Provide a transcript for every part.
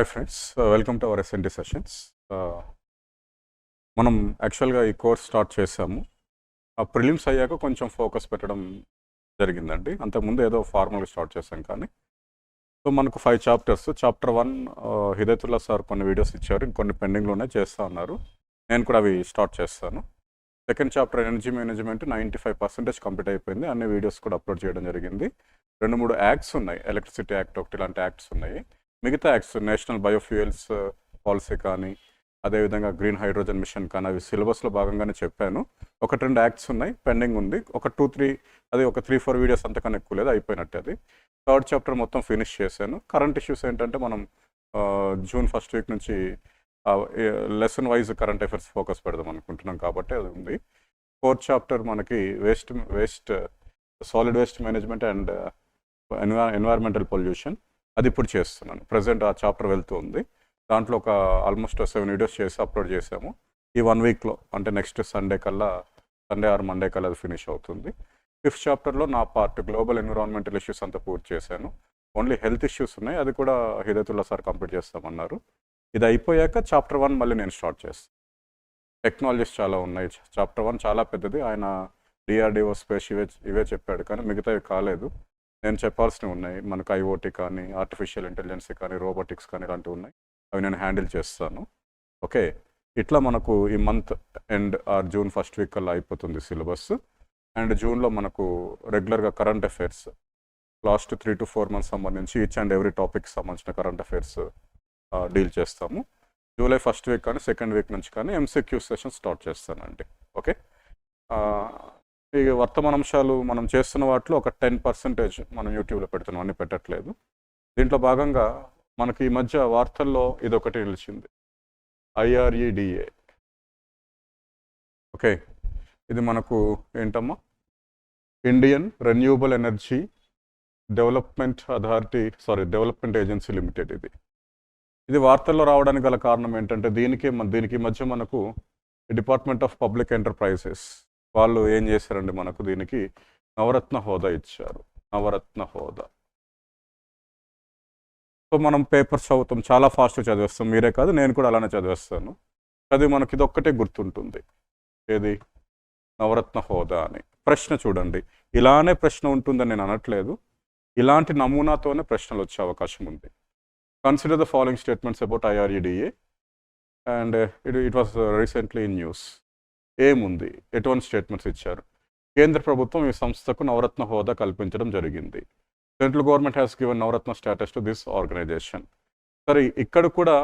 Hi friends, welcome to our SNT sessions. మనం యాక్చువల్గా ఈ కోర్స్ స్టార్ట్ చేసాము. ప్రిలిమ్స్ అయ్యాక కొంచెం ఫోకస్ పెట్టడం జరిగిందండి. అంతకుముందు ఏదో ఫార్మల్గా స్టార్ట్ చేసాం కానీ. సో మనకు 5 చాప్టర్స్. చాప్టర్ 1 హిదయతుల్లా సార్ కొన్ని వీడియోస్ ఇచ్చారు, ఇంకొన్ని పెండింగ్లోనే చేస్తూ ఉన్నారు. నేను కూడా అవి స్టార్ట్ చేస్తాను. Second chapter energy management 95% complete అయిపోయింది. అన్ని వీడియోస్ కూడా అప్లోడ్ చేయడం జరిగింది. 2-3 యాక్ట్స్ ఉన్నాయి, ఎలక్ట్రిసిటీ యాక్ట్ ఒకటి, ఇలాంటి యాక్ట్స్ ఉన్నాయి. మిగతా యాక్ట్స్ నేషనల్ బయోఫ్యూయల్స్ పాలసీ కానీ, అదేవిధంగా గ్రీన్ హైడ్రోజన్ మిషన్ కానీ, అవి సిలబస్లో భాగంగానే చెప్పాను. 1-2 యాక్ట్స్ ఉన్నాయి, పెండింగ్ ఉంది. ఒక 2-3, అది ఒక 3-4 వీడియోస్ అంతకన్నా ఎక్కువ లేదు, అయిపోయినట్టు. అది థర్డ్ చాప్టర్ మొత్తం ఫినిష్ చేశాను. కరెంట్ ఇష్యూస్ ఏంటంటే మనం జూన్ ఫస్ట్ వీక్ నుంచి lesson wise current affairs focus పెడదాం అనుకుంటున్నాం కాబట్టి అది ఉంది. ఫోర్త్ చాప్టర్ మనకి solid waste management and environmental pollution, అది ఇప్పుడు చేస్తున్నాను. ప్రజెంట్ ఆ చాప్టర్ వెళ్తూ ఉంది. దాంట్లో ఒక ఆల్మోస్ట్ 7 వీడియోస్ చేసి అప్లోడ్ చేసాము. ఈ 1 వీక్లో, అంటే నెక్స్ట్ సండే ఆర్ మండే కల్లా అది ఫినిష్ అవుతుంది. ఫిఫ్త్ చాప్టర్లో నా పార్ట్ గ్లోబల్ ఎన్విరాన్మెంటల్ ఇష్యూస్ అంతా పూర్తి చేశాను. ఓన్లీ హెల్త్ ఇష్యూస్ ఉన్నాయి, అది కూడా హిదయతుల్లా సార్ కంప్లీట్ చేస్తామన్నారు. ఇది అయిపోయాక చాప్టర్ 1 మళ్ళీ నేను స్టార్ట్ చేస్తాను. టెక్నాలజీస్ చాలా ఉన్నాయి. చాప్టర్ 1 చాలా పెద్దది. ఆయన డిఆర్డిఓ స్పేస్ ఇవే చెప్పాడు, కానీ మిగతావి కాలేదు. నేను చెప్పాల్సినవి ఉన్నాయి. మనకు ఐఓటీ కానీ, ఆర్టిఫిషియల్ ఇంటెలిజెన్స్ కానీ, రోబోటిక్స్ కానీ, ఇలాంటివి ఉన్నాయి. అవి నేను హ్యాండిల్ చేస్తాను. ఓకే, ఇట్లా మనకు ఈ month end are June first week కల్లా అయిపోతుంది సిలబస్. అండ్ జూన్లో మనకు రెగ్యులర్గా current affairs last 3 to 4 months సంబంధించి ఈచ్ అండ్ ఎవ్రీ టాపిక్ సంబంధించిన కరెంట్ అఫైర్స్ డీల్ చేస్తాము. జూలై ఫస్ట్ వీక్ కానీ సెకండ్ వీక్ నుంచి కానీ ఎంసీక్యూ సెషన్ స్టార్ట్ చేస్తానండి. ఓకే, ఈ వర్తమానాంశాలు మనం చేస్తున్న వాటిలో ఒక 10% మనం యూట్యూబ్లో పెడుతున్నాం, అన్ని పెట్టట్లేదు. దీంట్లో భాగంగా మనకి ఈ మధ్య వార్తల్లో ఇదొకటి నిలిచింది, IREDA. ఓకే, ఇది మనకు ఏంటమ్మా, Indian renewable energy development agency limited. ఇది వార్తల్లో రావడానికి గల కారణం ఏంటంటే దీనికి మధ్య మనకు డిపార్ట్మెంట్ ఆఫ్ పబ్లిక్ ఎంటర్ప్రైజెస్ వాళ్ళు ఏం చేశారండి, మనకు దీనికి నవరత్న హోదా ఇచ్చారు. నవరత్న హోదా. సో మనం పేపర్స్ చదువుతాం, చాలా ఫాస్ట్గా చదివేస్తాం. మీరే కాదు, నేను కూడా అలానే చదివేస్తాను. అది మనకి ఇదొక్కటే గుర్తుంటుంది, ఏది, నవరత్న హోదా అని. ప్రశ్న చూడండి, ఇలానే ప్రశ్న ఉంటుందని నేను అనట్లేదు, ఇలాంటి నమూనాతోనే ప్రశ్నలు వచ్చే అవకాశం ఉంది. Consider the following statements about IREDA and it was recently in news. ఏముంది, ఎటువంటి స్టేట్మెంట్స్ ఇచ్చారు? కేంద్ర ప్రభుత్వం ఈ సంస్థకు నవరత్న హోదా కల్పించడం జరిగింది. Central government has given Navratna status to this organisation. సరే, ఇక్కడ కూడా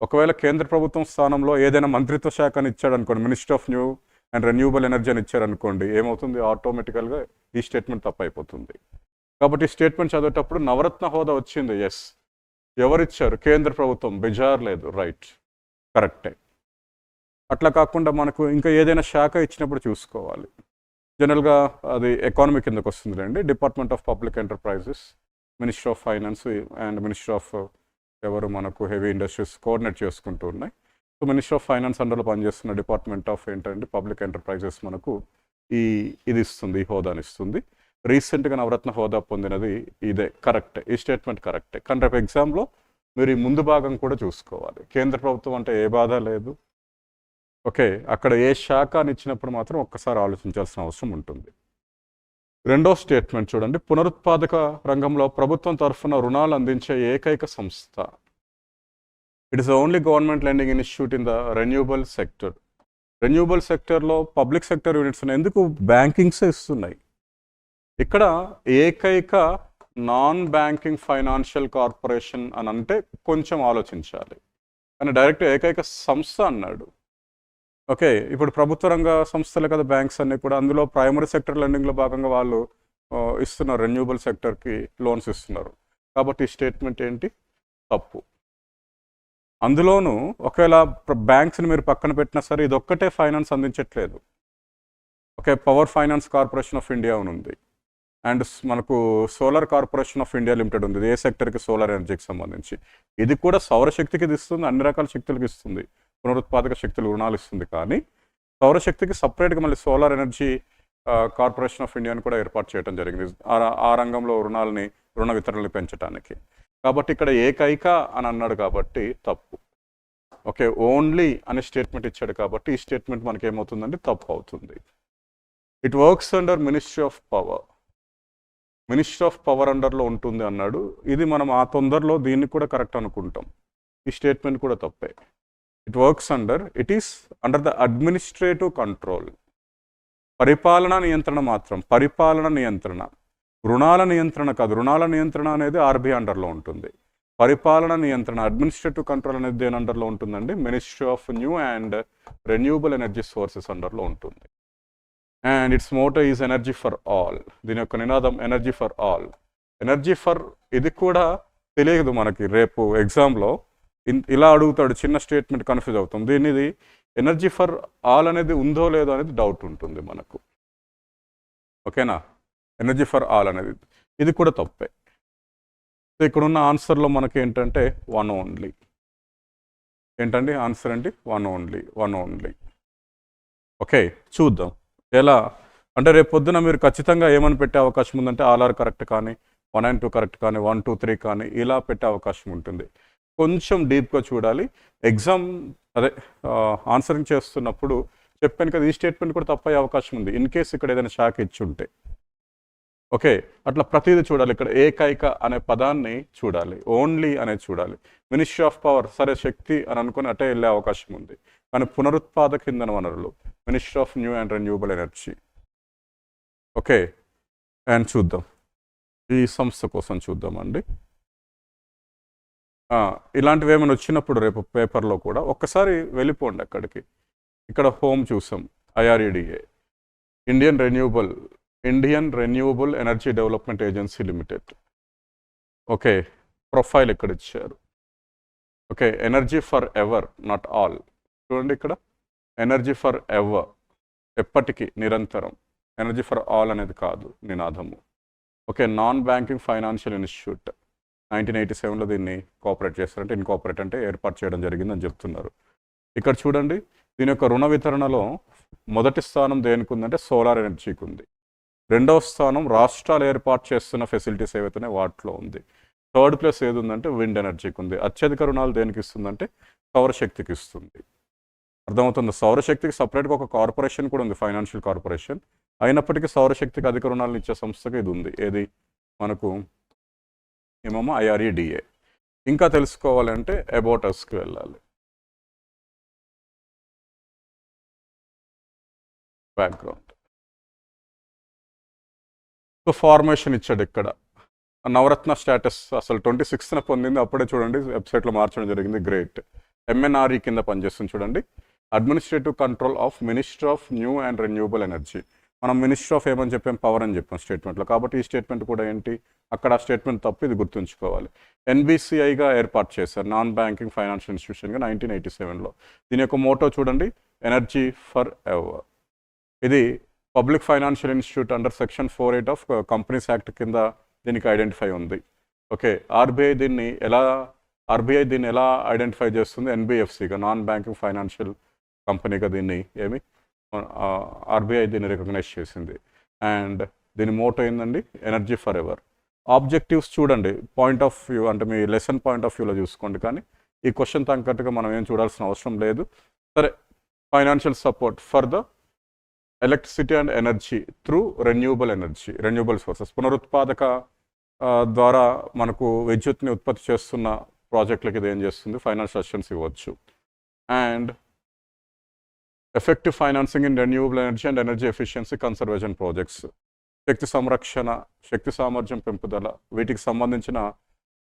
ఒకవేళ కేంద్ర ప్రభుత్వం స్థానంలో ఏదైనా మంత్రిత్వ శాఖని ఇచ్చాడు అనుకోండి, ministry of new and renewable energy అని ఇచ్చారనుకోండి, ఏమవుతుంది, ఆటోమేటికల్గా ఈ స్టేట్మెంట్ తప్పైపోతుంది. కాబట్టి ఈ స్టేట్మెంట్ చదివేటప్పుడు నవరత్న హోదా వచ్చింది, ఎస్. ఎవరిచ్చారు? కేంద్ర ప్రభుత్వం. బిజార్ లేదు, రైట్, కరెక్టే. అట్లా కాకుండా మనకు ఇంకా ఏదైనా శాఖ ఇచ్చినప్పుడు చూసుకోవాలి. జనరల్గా అది ఎకానమీ కిందకు వస్తుందిలేండి. Department of public enterprises, ministry of finance and ministry of ఎవరు మనకు హెవీ ఇండస్ట్రీస్ కోఆర్డినేట్ చేసుకుంటూ ఉన్నాయి. సో మినిస్ట్రీ ఆఫ్ ఫైనాన్స్ అండర్లో పనిచేస్తున్న డిపార్ట్మెంట్ ఆఫ్ ఏంటంటే పబ్లిక్ ఎంటర్ప్రైజెస్ మనకు ఇది ఇస్తుంది, ఈ హోదాని ఇస్తుంది. రీసెంట్గా నవరత్న హోదా పొందినది ఇదే, కరెక్టే. ఈ స్టేట్మెంట్ కరెక్టే. కానీ రేపు ఎగ్జామ్లో మీరు ఈ ముందు భాగం కూడా చూసుకోవాలి. కేంద్ర ప్రభుత్వం అంటే ఏ బాధ లేదు. ఓకే, అక్కడ ఏ శాఖ అని ఇచ్చినప్పుడు మాత్రం ఒక్కసారి ఆలోచించాల్సిన అవసరం ఉంటుంది. రెండో స్టేట్మెంట్ చూడండి, పునరుత్పాదక రంగంలో ప్రభుత్వం తరఫున రుణాలు అందించే ఏకైక సంస్థ. It is the only government lending institute in the renewable sector. Renewable సెక్టర్లో పబ్లిక్ సెక్టర్ యూనిట్స్ ఉన్నాయి, ఎందుకు బ్యాంకింగ్సే ఇస్తున్నాయి. ఇక్కడ ఏకైక నాన్ బ్యాంకింగ్ ఫైనాన్షియల్ కార్పొరేషన్ అని అంటే కొంచెం ఆలోచించాలి, కానీ డైరెక్ట్ ఏకైక సంస్థ అన్నాడు. ఓకే, ఇప్పుడు ప్రభుత్వ రంగ సంస్థలే కదా బ్యాంక్స్ అన్నీ కూడా, అందులో ప్రైమరీ సెక్టర్ లెండింగ్లో భాగంగా వాళ్ళు ఇస్తున్నారు, రెన్యూబుల్ సెక్టర్కి లోన్స్ ఇస్తున్నారు. కాబట్టి ఈ స్టేట్మెంట్ ఏంటి, తప్పు. అందులోనూ ఒకవేళ బ్యాంక్స్ని మీరు పక్కన పెట్టినా సరే, ఇది ఒక్కటే ఫైనాన్స్ అందించట్లేదు. Okay, power finance corporation of India ఉంది, అండ్ మనకు solar corporation of India limited ఉంది. ఏ సెక్టర్కి, సోలార్ ఎనర్జీకి సంబంధించి. ఇది కూడా సౌరశక్తికి ఇది ఇస్తుంది, అన్ని రకాల శక్తులకు ఇస్తుంది, పునరుత్పాదక శక్తులు రుణాలు ఇస్తుంది. కానీ సౌరశక్తికి సపరేట్గా మళ్ళీ సోలార్ ఎనర్జీ కార్పొరేషన్ ఆఫ్ ఇండియాని కూడా ఏర్పాటు చేయడం జరిగింది, ఆ రంగంలో రుణ వితరణలు పెంచడానికి. కాబట్టి ఇక్కడ ఏకైక అని అన్నాడు కాబట్టి తప్పు. ఓకే, ఓన్లీ అనే స్టేట్మెంట్ ఇచ్చాడు కాబట్టి ఈ స్టేట్మెంట్ మనకి ఏమవుతుందంటే తప్పు అవుతుంది. It works under ministry of power. Ministry of power అండర్లో ఉంటుంది అన్నాడు. ఇది మనం ఆ తొందరలో దీన్ని కూడా కరెక్ట్ అనుకుంటాం. ఈ స్టేట్మెంట్ కూడా తప్పే. It works it is under the administrative control. పరిపాలనా నియంత్రణ మాత్రం, పరిపాలన నియంత్రణ, రుణాల నియంత్రణ కాదు. రుణాల నియంత్రణ అనేది ఆర్బీఐ అండర్లో ఉంటుంది. పరిపాలన నియంత్రణ, అడ్మినిస్ట్రేటివ్ కంట్రోల్ అనేది దేని అండర్లో ఉంటుందండి? Ministry of new and renewable energy sources అండర్లో ఉంటుంది. And its motto is energy for all. దీని యొక్క నినాదం energy for all. Energy for, ఇది కూడా తెలియదు మనకి. రేపు ఎగ్జామ్లో ఇలా అడుగుతాడు, చిన్న స్టేట్మెంట్ కన్ఫ్యూజ్ అవుతాం. దీనిది ఎనర్జీ ఫర్ ఆల్ అనేది ఉందో లేదో అనేది డౌట్ ఉంటుంది మనకు. ఓకేనా? ఎనర్జీ ఫర్ ఆల్ అనేది ఇది కూడా తప్పే. సో ఇక్కడున్న ఆన్సర్లో మనకి ఏంటంటే వన్ ఓన్లీ. ఏంటండి ఆన్సర్? ఏంటి? One only, one only. Okay, చూద్దాం ఎలా అంటే రేపు పొద్దున మీరు ఖచ్చితంగా ఏమని పెట్టే అవకాశం ఉందంటే ఆల్ ఆర్ కరెక్ట్ కానీ, 1 and 2 కరెక్ట్ కానీ, 1, 2, 3 కానీ ఇలా పెట్టే అవకాశం ఉంటుంది. కొంచెం డీప్గా చూడాలి. ఎగ్జామ్ ఆన్సరింగ్ చేస్తున్నప్పుడు చెప్పాను కదా, ఈ స్టేట్మెంట్ కూడా తప్పయ్యే అవకాశం ఉంది ఇన్ కేస్ ఇక్కడ ఏదైనా శాఖ ఇచ్చి ఉంటే. ఓకే, అట్లా ప్రతిదీ చూడాలి. ఇక్కడ ఏకైక అనే పదాన్ని చూడాలి, ఓన్లీ అనేది చూడాలి. మినిస్ట్రీ ఆఫ్ పవర్, సరే శక్తి అని అనుకుని అటే వెళ్ళే అవకాశం ఉంది. కానీ పునరుత్పాదక ఇంధన వనరులు, ministry of new and renewable energy. Okay, and చూద్దాం ఈ సంస్థ కోసం చూద్దామండి. ఇలాంటివి ఏమైనా వచ్చినప్పుడు రేపు పేపర్లో కూడా ఒక్కసారి వెళ్ళిపోండి అక్కడికి. ఇక్కడ హోమ్ చూసాం, IREDA, Indian renewable energy development agency limited. Okay, profile ఇక్కడ ఇచ్చారు. Okay, energy for ever not all. చూడండి ఇక్కడ ఎనర్జీ ఫర్ ఎవర్, ఎప్పటికీ, నిరంతరం. ఎనర్జీ ఫర్ ఆల్ అనేది కాదు నినాదము. Okay, non banking financial institute 1987లో దీన్ని కోఆపరేట్ చేస్తారంటే, ఇన్కోఆపరేట్ అంటే ఏర్పాటు చేయడం జరిగిందని చెప్తున్నారు. ఇక్కడ చూడండి, దీని యొక్క రుణ వితరణలో మొదటి స్థానం దేనికి ఉందంటే సోలార్ ఎనర్జీకి ఉంది. రెండవ స్థానం రాష్ట్రాలు ఏర్పాటు చేస్తున్న ఫెసిలిటీస్ ఏవైతే వాటిలో ఉంది. థర్డ్ ప్లేస్ ఏది ఉందంటే విండ్ ఎనర్జీకి ఉంది. అత్యధిక రుణాలు దేనికి ఇస్తుందంటే సౌరశక్తికి ఇస్తుంది. అర్థమవుతుంది? సౌరశక్తికి సపరేట్గా ఒక కార్పొరేషన్ కూడా ఉంది, ఫైనాన్షియల్ కార్పొరేషన్. అయినప్పటికీ సౌరశక్తికి అధిక రుణాలను ఇచ్చే సంస్థగా ఇది ఉంది. ఏది మనకు ఏమో IREDA. ఇంకా తెలుసుకోవాలంటే అబౌట్ అస్కి వెళ్ళాలి. బ్యాక్గ్రౌండ్. సో ఫార్మేషన్ ఇచ్చాడు ఇక్కడ. నవరత్న స్టేటస్ అసలు 26న పొందింది. అప్పుడే చూడండి వెబ్సైట్లో మార్చడం జరిగింది. గ్రేట్. MNRE కింద పనిచేస్తుంది చూడండి, administrative control of ministry of new and renewable energy. మనం మినిస్ట్రీ ఆఫ్ ఏమని చెప్పాం? పవర్ అని చెప్పాం స్టేట్మెంట్లో. కాబట్టి ఈ స్టేట్మెంట్ కూడా ఏంటి? అక్కడ ఆ స్టేట్మెంట్ తప్పు, ఇది గుర్తుంచుకోవాలి. NBCIగా ఏర్పాటు చేశారు, నాన్ బ్యాంకింగ్ ఫైనాన్షియల్ ఇన్స్టిట్యూషన్గా 1987లో. దీని యొక్క మోటో చూడండి, ఎనర్జీ ఫర్ ఎవర్. ఇది public financial institute under section 48 of companies act కింద దీనికి ఐడెంటిఫై ఉంది. ఓకే, RBI దీన్ని ఎలా ఐడెంటిఫై చేస్తుంది? NBFCగా, నాన్ బ్యాంకింగ్ ఫైనాన్షియల్ కంపెనీగా దీన్ని RBI దీన్ని రికగ్నైజ్ చేసింది. అండ్ దీని మోటో ఏందండి? Energy for ever. ఆబ్జెక్టివ్స్ చూడండి, పాయింట్ ఆఫ్ వ్యూ అంటే మీ లెసన్ పాయింట్ ఆఫ్ వ్యూలో చూసుకోండి. కానీ ఈ క్వశ్చన్ తగ్గట్టుగా మనం ఏం చూడాల్సిన అవసరం లేదు. సరే, financial support for the electricity and energy through renewable sources. పునరుత్పాదక ద్వారా మనకు విద్యుత్ని ఉత్పత్తి చేస్తున్న ప్రాజెక్టులకి ఇది ఏం చేస్తుంది? ఫైనాన్షియల్ అసిస్టెన్స్ ఇవ్వచ్చు. And effective financing in renewable energy and energy efficiency conservation projects. శక్తి సంరక్షణ, శక్తి సామర్థ్యం పెంపుదల, వీటికి సంబంధించిన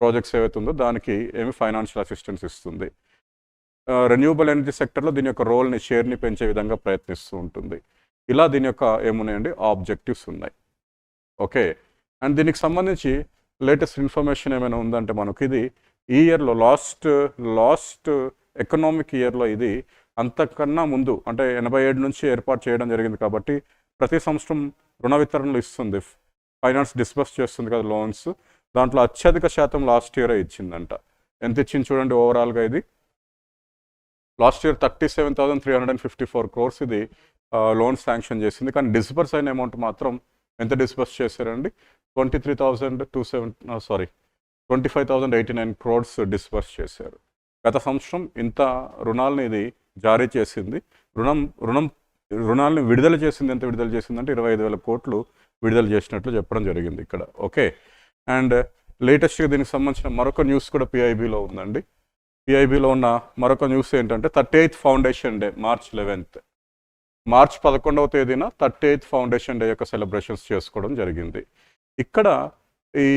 ప్రాజెక్ట్స్ ఏవైతే ఉందో దానికి ఏమి ఫైనాన్షియల్ అసిస్టెన్స్ ఇస్తుంది. రెన్యూబుల్ ఎనర్జీ సెక్టర్లో దీని యొక్క రోల్ని, షేర్ని పెంచే విధంగా ప్రయత్నిస్తూ ఉంటుంది. ఇలా దీని యొక్క ఏమున్నాయండి? ఆబ్జెక్టివ్స్ ఉన్నాయి. ఓకే, అండ్ దీనికి సంబంధించి లేటెస్ట్ ఇన్ఫర్మేషన్ ఏమైనా ఉందంటే మనకు ఇది ఈ ఇయర్లో లాస్ట్ ఎకనామిక్ ఇయర్లో ఇది అంతకన్నా ముందు అంటే 87 నుంచి ఏర్పాటు చేయడం జరిగింది. కాబట్టి ప్రతి సంవత్సరం రుణ వితరణలు ఇస్తుంది, ఫైనాన్స్ డిస్బర్స్ చేస్తుంది కదా, లోన్స్. దాంట్లో అత్యధిక శాతం లాస్ట్ ఇయరే ఇచ్చిందంట. ఎంత ఇచ్చింది చూడండి ఓవరాల్గా. ఇది లాస్ట్ ఇయర్ 37,354 crores ఇది లోన్స్ శాంక్షన్ చేసింది. కానీ డిస్బర్స్ అయిన అమౌంట్ మాత్రం ఎంత డిస్బర్స్ చేశారండి? 23,270 25,089 crores డిస్బర్స్ చేశారు. గత సంవత్సరం ఇంత రుణాలను ఇది జారీ చేసింది. రుణాలను విడుదల చేసింది, ఎంత విడుదల చేసిందంటే 25,000 కోట్లు విడుదల చేసినట్లు చెప్పడం జరిగింది ఇక్కడ. ఓకే, అండ్ లేటెస్ట్గా దీనికి సంబంధించిన మరొక న్యూస్ కూడా పిఐబిలో ఉందండి. పిఐబిలో ఉన్న మరొక న్యూస్ ఏంటంటే 38th foundation day, March 11th, March 11వ తేదీన 38th ఫౌండేషన్ డే యొక్క సెలబ్రేషన్స్ చేసుకోవడం జరిగింది. ఇక్కడ ఈ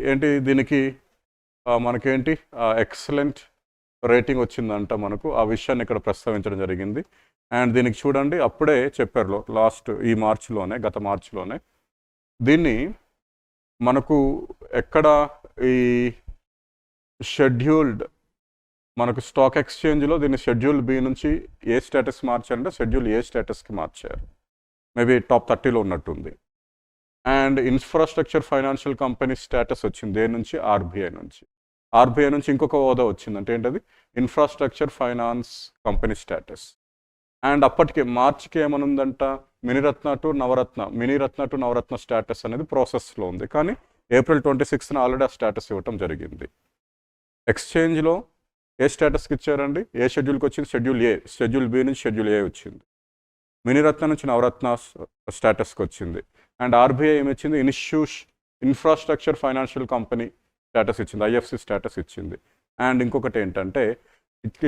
ఏంటి దీనికి మనకేంటి ఎక్సలెంట్ రేటింగ్ వచ్చిందంట మనకు. ఆ విషయాన్ని ఇక్కడ ప్రస్తావించడం జరిగింది. అండ్ దీనికి చూడండి, అప్పుడే చెప్పారు లాస్ట్ ఈ మార్చిలోనే, గత మార్చిలోనే దీన్ని మనకు ఎక్కడ ఈ షెడ్యూల్డ్ మనకు స్టాక్ ఎక్స్చేంజ్లో దీన్ని షెడ్యూల్ బి నుంచి ఏ స్టేటస్ మార్చారంటే షెడ్యూల్ ఏ స్టేటస్కి మార్చారు. మేబీ టాప్ 30లో ఉన్నట్టుంది. And infrastructure financial company status వచ్చింది దేని నుంచి, ఆర్బీఐ నుంచి. ఆర్బీఐ నుంచి ఇంకొక హోదా వచ్చిందంటే ఏంటది, infrastructure finance company status. And అప్పటికే మార్చికి ఏమనుందంట, మినీరత్న టు నవరత్న స్టేటస్ అనేది ప్రాసెస్లో ఉంది. కానీ April 26న ఆల్రెడీ ఆ స్టేటస్ ఇవ్వటం జరిగింది. ఎక్స్చేంజ్లో ఏ స్టేటస్కి ఇచ్చారండి, ఏ షెడ్యూల్కి వచ్చింది, షెడ్యూల్ ఏ. షెడ్యూల్ బి నుంచి షెడ్యూల్ ఏ వచ్చింది. మినీరత్న నుంచి నవరత్న స్టేటస్కి వచ్చింది. అండ్ ఆర్బీఐ ఏమిచ్చింది, ఇన్ఫ్రాస్ట్రక్చర్ ఫైనాన్షియల్ కంపెనీ స్టేటస్ ఇచ్చింది, ఐఎఫ్సి స్టేటస్ ఇచ్చింది. అండ్ ఇంకొకటి ఏంటంటే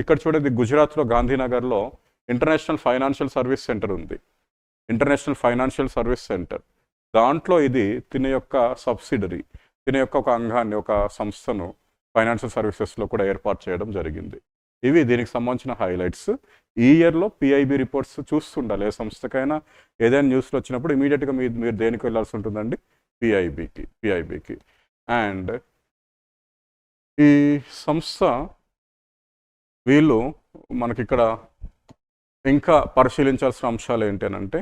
ఇక్కడ చూడండి, గుజరాత్లో గాంధీనగర్లో ఇంటర్నేషనల్ ఫైనాన్షియల్ సర్వీస్ సెంటర్ ఉంది. ఇంటర్నేషనల్ ఫైనాన్షియల్ సర్వీస్ సెంటర్, దాంట్లో ఇది తిన యొక్క సబ్సిడరీ, తిన యొక్క ఒక అంగాన్ని, ఒక సంస్థను ఫైనాన్షియల్ సర్వీసెస్లో కూడా ఏర్పాటు చేయడం జరిగింది. ఇవి దీనికి సంబంధించిన హైలైట్స్. ఈ ఇయర్లో పిఐబి రిపోర్ట్స్ చూస్తుండాలి. ఏ సంస్థకైనా ఏదైనా న్యూస్లో వచ్చినప్పుడు ఇమీడియట్గా మీరు దేనికి వెళ్ళాల్సి ఉంటుందండి, పిఐబికి. అండ్ ఈ సంస్థ వీళ్ళు మనకిక్కడ ఇంకా పరిశీలించాల్సిన అంశాలు ఏంటంటే,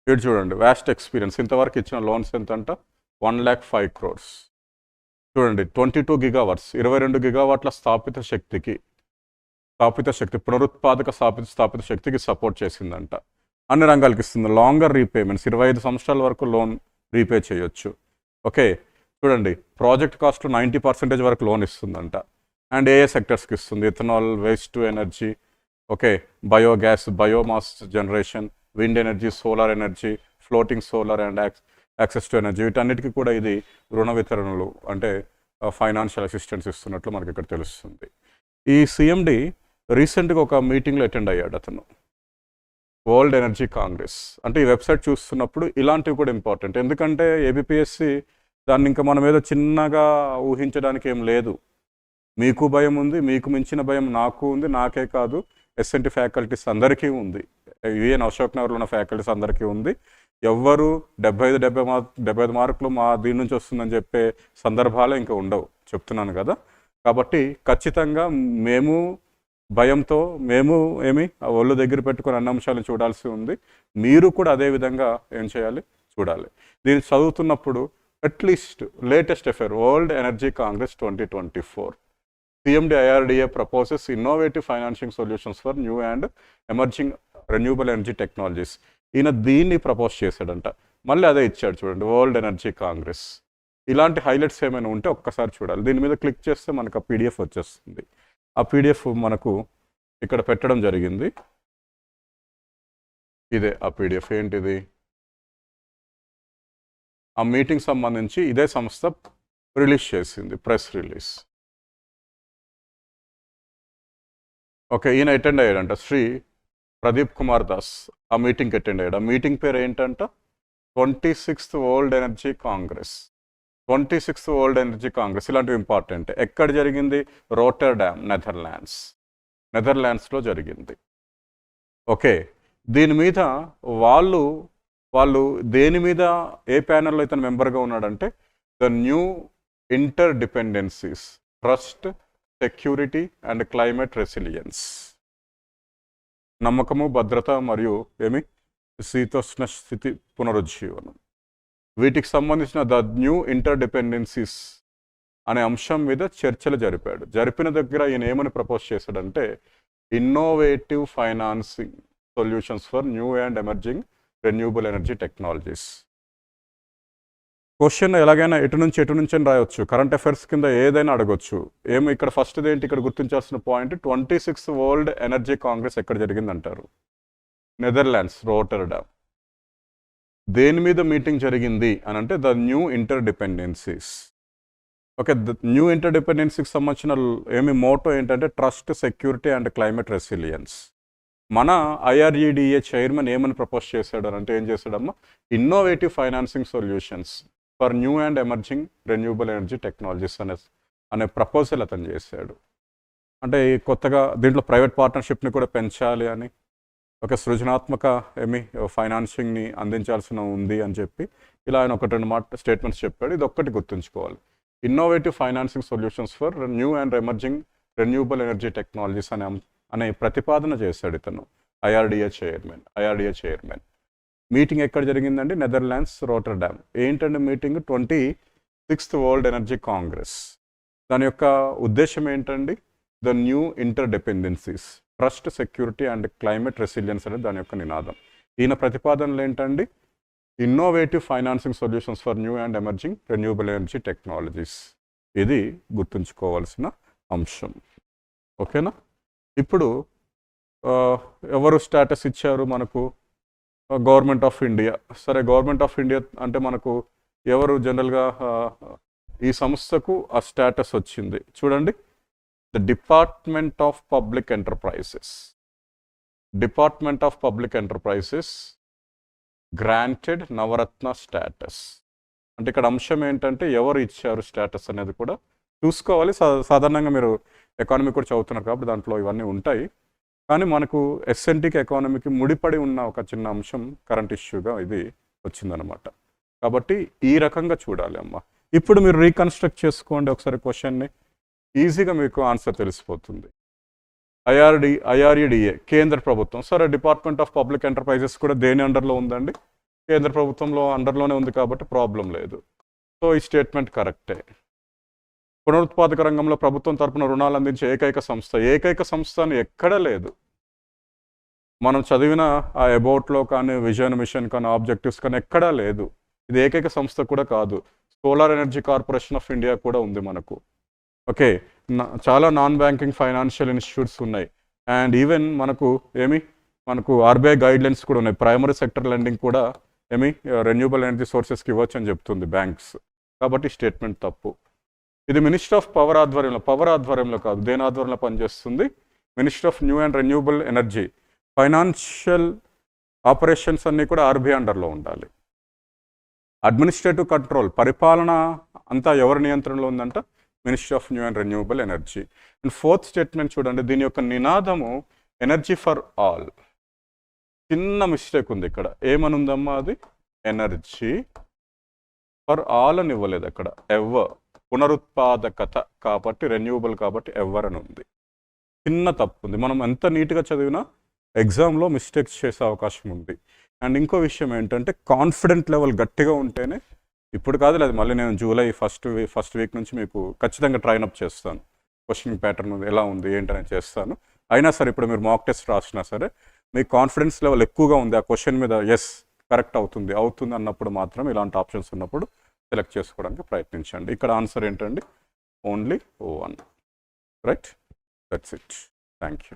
ఇటు చూడండి, వ్యాస్ట్ ఎక్స్పీరియన్స్. ఇంతవరకు ఇచ్చిన లోన్స్ ఎంత అంట, 1,05,000 crores. చూడండి, 22 gigawatts, 22 gigawatల స్థాపిత శక్తి, పునరుత్పాదక స్థాపిత శక్తికి సపోర్ట్ చేసిందంట. అన్ని రంగాలకి ఇస్తుంది. లాంగర్ రీపేమెంట్స్, 25 సంవత్సరాల వరకు లోన్ రీపే చేయొచ్చు. ఓకే, చూడండి, ప్రాజెక్ట్ కాస్ట్లో 90% వరకు లోన్ ఇస్తుందంట. అండ్ ఏ సెక్టర్స్కి ఇస్తుంది, ethanol, waste to energy, okay, biogas, biomass generation, wind energy, solar energy, floating solar and access to energy, వీటన్నిటికీ కూడా ఇది రుణ వితరణలు అంటే ఫైనాన్షియల్ అసిస్టెన్స్ ఇస్తున్నట్లు మనకి ఇక్కడ తెలుస్తుంది. ఈ సిఎండి రీసెంట్గా ఒక మీటింగ్లో అటెండ్ అయ్యాడు అతను, వరల్డ్ ఎనర్జీ కాంగ్రెస్. అంటే ఈ వెబ్సైట్ చూస్తున్నప్పుడు ఇలాంటివి కూడా ఇంపార్టెంట్. ఎందుకంటే ఏబిపిఎస్సి దాన్ని ఇంకా మనం ఏదో చిన్నగా ఊహించడానికి ఏం లేదు. మీకు భయం ఉంది, మీకు మించిన భయం నాకు ఉంది, నాకే కాదు, ఎస్ఎన్టీ ఫ్యాకల్టీస్ అందరికీ ఉంది, యుఎన్ అశోక్ నగర్లో ఉన్న ఫ్యాకల్టీస్ అందరికీ ఉంది. ఎవ్వరు 75 మార్కులు మా దీని నుంచి వస్తుందని చెప్పే సందర్భాలే ఇంకా ఉండవు, చెప్తున్నాను కదా. కాబట్టి ఖచ్చితంగా మేము భయంతో ఒళ్ళు దగ్గర పెట్టుకుని అన్ని అంశాలను చూడాల్సి ఉంది. మీరు కూడా అదేవిధంగా ఏం చేయాలి, చూడాలి. దీన్ని చదువుతున్నప్పుడు at least latest affair, world energy Congress 2024, CMD IRDA proposes innovative financing solutions for new and emerging renewable energy technologies. ఈయన దీన్ని ప్రపోజ్ చేశాడంట. మళ్ళీ అదే ఇచ్చాడు చూడండి, వరల్డ్ ఎనర్జీ కాంగ్రెస్. ఇలాంటి హైలైట్స్ ఏమైనా ఉంటే ఒక్కసారి చూడాలి. దీని మీద క్లిక్ చేస్తే మనకు ఆ PDF వచ్చేస్తుంది. ఆ PDF మనకు ఇక్కడ పెట్టడం జరిగింది. ఇదే ఆ PDF. ఏంటిది, ఆ మీటింగ్ సంబంధించి ఇదే సంస్థ రిలీజ్ చేసింది, ప్రెస్ రిలీజ్. ఓకే, ఈయన అటెండ్ అయ్యాడంట, శ్రీ ప్రదీప్ కుమార్ దాస్ ఆ మీటింగ్కి అటెండ్ అయ్యాడు. ఆ మీటింగ్ పేరు ఏంటంట, 26th world energy Congress. 26th world energy Congress. ఇలాంటివి ఇంపార్టెంట్. ఎక్కడ జరిగింది, రోటర్డామ్, నెదర్లాండ్స్లో జరిగింది. ఓకే, దీని మీద వాళ్ళు దేని మీద ఏ ప్యానెల్లో ఇతను మెంబర్గా ఉన్నాడంటే, the new interdependencies, trust, security and climate resilience. నమ్మకము, భద్రత మరియు శీతోష్ణ స్థితి పునరుజ్జీవనం, వీటికి సంబంధించిన ద న్యూ ఇంటర్ డిపెండెన్సీస్ అనే అంశం మీద చర్చలు జరిపిన దగ్గర ఈయన ఏమని ప్రపోజ్ చేశాడంటే, innovative financing solutions for new and emerging renewable energy technologies. Question ఎలాగైనా ఎటు నుంచి అని రాయొచ్చు. కరెంట్ అఫైర్స్ కింద ఏదైనా అడగొచ్చు. ఏమో ఇక్కడ ఫస్ట్ది ఏంటి, ఇక్కడ గుర్తించాల్సిన point 26th world energy Congress ఎక్కడ జరిగిందంటారు? Netherlands, Rotterdam. దేని మీద మీటింగ్ జరిగింది అని అంటే the new interdependencies. Okay, new ఇంటర్ డిపెండెన్సీకి సంబంధించిన మోటో ఏంటంటే trust, security and climate resilience. మన IREDA చైర్మన్ ఏమని ప్రపోజ్ చేశాడు అని అంటే ఏం చేశాడమ్మా, innovative financing solutions for new and emerging renewable energy technologies అనే ప్రపోజల్ అతను చేశాడు. అంటే కొత్తగా దీంట్లో ప్రైవేట్ పార్ట్నర్షిప్ని కూడా పెంచాలి అని, ఒక సృజనాత్మక ఫైనాన్సింగ్ని అందించాల్సిన ఉంది అని చెప్పి ఇలా ఆయన ఒకటి రెండు స్టేట్మెంట్స్ చెప్పాడు. ఇది ఒక్కటి గుర్తుంచుకోవాలి, innovative financing solutions for new and emerging renewable energy technologies అనే ప్రతిపాదన చేశాడు ఇతను, IREDA చైర్మన్. మీటింగ్ ఎక్కడ జరిగిందండి? Netherlands, Rotterdam. ఏంటంటే meeting 26th world energy congress. దాని యొక్క ఉద్దేశం ఏంటండి? The new interdependencies, trust, security and climate resilience అనేది దాని యొక్క నినాదం. ఈయన ప్రతిపాదనలు ఏంటండి? Innovative financing solutions for new and emerging renewable energy technologies. ఇది గుర్తుంచుకోవాల్సిన అంశం. ఓకేనా? ఇప్పుడు ఎవరు స్టేటస్ ఇచ్చారు మనకు? Government of India. సరే, గవర్నమెంట్ ఆఫ్ ఇండియా అంటే మనకు ఎవరు జనరల్గా ఈ సంస్థకు ఆ స్టేటస్ వచ్చింది చూడండి, the department of public enterprises granted Navratna status. అంటే ఇక్కడ అంశం ఏంటంటే ఎవరు ఇచ్చారు స్టేటస్ అనేది కూడా చూసుకోవాలి. సాధారణంగా మీరు ఎకానమీ కూడా చదువుతున్నారు కాబట్టి దాంట్లో ఇవన్నీ ఉంటాయి. కానీ మనకు SNTకి ఎకానమీకి ముడిపడి ఉన్న ఒక చిన్న అంశం కరెంట్ ఇష్యూగా ఇది వచ్చిందనమాట. కాబట్టి ఈ రకంగా చూడాలి అమ్మ. ఇప్పుడు మీరు రీకన్స్ట్రక్ట్ చేసుకోండి ఒకసారి క్వశ్చన్ని, ఈజీగా మీకు ఆన్సర్ తెలిసిపోతుంది. IREDA కేంద్ర ప్రభుత్వం. సరే, డిపార్ట్మెంట్ ఆఫ్ పబ్లిక్ ఎంటర్ప్రైజెస్ కూడా దేని అండర్లో ఉందండి? కేంద్ర ప్రభుత్వంలో అండర్లోనే ఉంది కాబట్టి ప్రాబ్లం లేదు. సో ఈ స్టేట్మెంట్ కరెక్టే. పునరుత్పాదక రంగంలో ప్రభుత్వం తరపున రుణాలు అందించే ఏకైక సంస్థ అని ఎక్కడా లేదు. మనం చదివిన ఆ అబౌట్లో కానీ, విజన్ మిషన్ కానీ, ఆబ్జెక్టివ్స్ కానీ ఎక్కడా లేదు. ఇది ఏకైక సంస్థ కూడా కాదు. Solar energy corporation of India కూడా ఉంది మనకు. ఓకే, చాలా నాన్ బ్యాంకింగ్ ఫైనాన్షియల్ ఇన్స్టిట్యూట్స్ ఉన్నాయి. అండ్ ఈవెన్ మనకు RBI గైడ్లైన్స్ కూడా ఉన్నాయి. ప్రైమరీ సెక్టర్ లెండింగ్ కూడా రెన్యూబుల్ ఎనర్జీ సోర్సెస్కి ఇవ్వచ్చు అని చెప్తుంది బ్యాంక్స్. కాబట్టి స్టేట్మెంట్ తప్పు. ఇది మినిస్టర్ ఆఫ్ పవర్ ఆధ్వర్యంలో కాదు, దేని ఆధ్వర్యంలో పనిచేస్తుంది? Minister of new and renewable energy. Financial operations అన్నీ కూడా RBI అండర్లో ఉండాలి. అడ్మినిస్ట్రేటివ్ కంట్రోల్, పరిపాలన అంతా ఎవరి నియంత్రణలో ఉందంట? Ministry of new and renewable energy. And 4th statement చూడండి, దీని యొక్క నినాదము ఎనర్జీ ఫర్ ఆల్. చిన్న మిస్టేక్ ఉంది ఇక్కడ. ఏమనుందమ్మా అది? ఎనర్జీ ఫర్ ఆల్ అని ఇవ్వలేదు అక్కడ. ఎవర్, పునరుత్పాదకత కాబట్టి, రెన్యూబుల్ కాబట్టి ఎవర్ అని ఉంది. చిన్న తప్పు ఉంది. మనం ఎంత నీట్గా చదివినా ఎగ్జామ్లో మిస్టేక్స్ చేసే అవకాశం ఉంది. అండ్ ఇంకో విషయం ఏంటంటే కాన్ఫిడెంట్ లెవెల్ గట్టిగా ఉంటేనే, ఇప్పుడు కాదు లేదు, మళ్ళీ నేను జూలై ఫస్ట్ వీక్ నుంచి మీకు ఖచ్చితంగా ట్రైన్ అప్ చేస్తాను. క్వశ్చన్ ప్యాటర్న్ ఎలా ఉంది ఏంటనేది చేస్తాను. అయినా సరే ఇప్పుడు మీరు మాక్ టెస్ట్ రాసినా సరే మీ కాన్ఫిడెన్స్ లెవెల్ ఎక్కువగా ఉంది ఆ క్వశ్చన్ మీద, ఎస్ కరెక్ట్ అవుతుంది అన్నప్పుడు మాత్రం ఇలాంటి ఆప్షన్స్ ఉన్నప్పుడు సెలెక్ట్ చేసుకోవడానికి ప్రయత్నించండి. ఇక్కడ ఆన్సర్ ఏంటండి? Only 1. Right, that's it. Thank you.